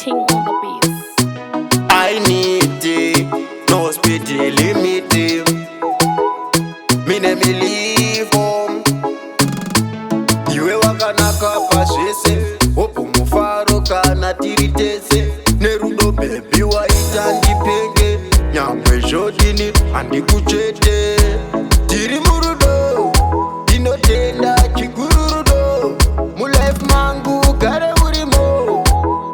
Ting on the beats. I need it, no speed limit. Mine milivo iwe wakanaka pazvese opo mufaro kana tiri tese nerudo bebi waita ndipenge nyangwe zvodini handikuchete tiri murudo ndinotenda chigururudo mulife mangu gare urimo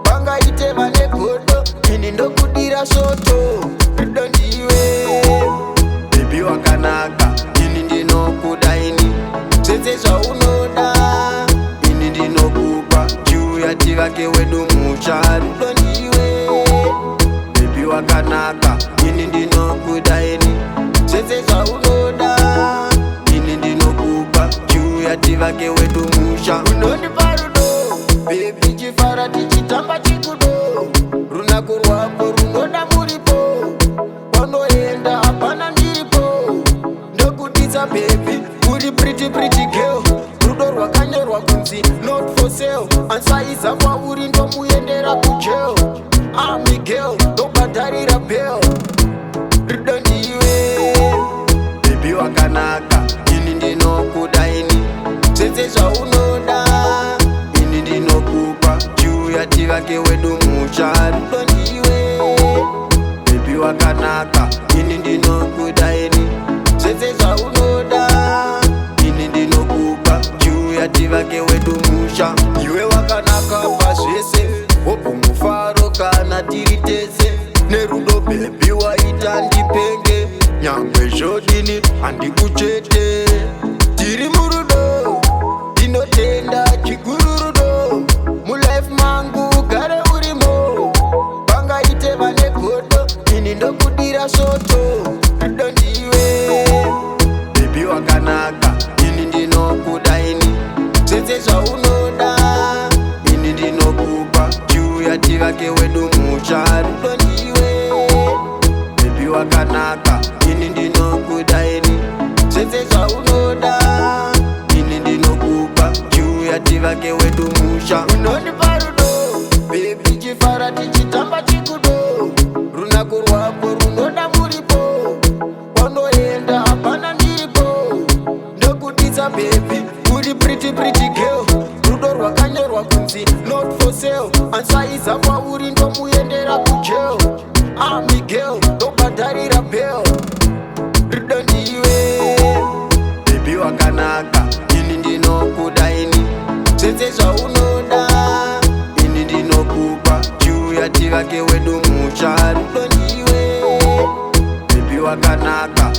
pangaite vane godo ini ndokudira soto rudo ndiwe bebi wakanaka ini ndinokuda ini zvese zvaunoda ini ndinokupa chiuya tivake wedu mucha rudo ndiwe bebi wakanaka ini ndinokuda ini zvese zvaunoda ini ndinokupa chiuya tivake wedu musha unondipa rudo bebi chifara tichitamba chikudo runako rwako runoda muripo kwanoenda hapana ndiripo ndokuditsa bebi uri pretty girl rudo rwakanyorwa kunzi not for sale ansaiza kwauri ndomuyendera kujail ami girl ndobhadharira bail rudo ndiwe bebi wakanaka ini ndinokuda ini zvese zvaunoda ini ndinokupa chiuya tivake wedu mucha rudo ndiwe bebi wakanaka ini ndinokuda ini zvese zvaunoda ini ndinokupa chiuya tivake wedu musha iwe wakanaka pazvese opo mufaro kana tiri tese nerudo bebi waita ndipenge nyangwe zvodini handikuchete tiri murudo ndinotenda chigururudo mulife mangu gare urimo pangaite vane godo ini ndokudira soto rudo ndiwe bebi wakanaka ini ndinokuda ini zvese zvaunoda ini ndinokupa chiuya tivake wedu mucha rudo ndiwe bebi wakanaka ini ndinokuda ini zvese zvaunoda ini ndinokupa chiuya tivake wedu musha unondipa rudo bebi chifara tichitamba chikudo runako rwako runoda muripo kwanoenda hapana ndiripo ndokuditsa bebi uri pretty girl rudo rwakanyorwa kunzi not for sale ansaiza kwauri ndomuyendera kujail ami girl ndobhadharira bail rudo ndiwe bebi wakanaka ini ndinokuda ini zvese zvaunoda ini ndinokupa chiuya tivake wedu mucha rudo ndiwe bebi wakanaka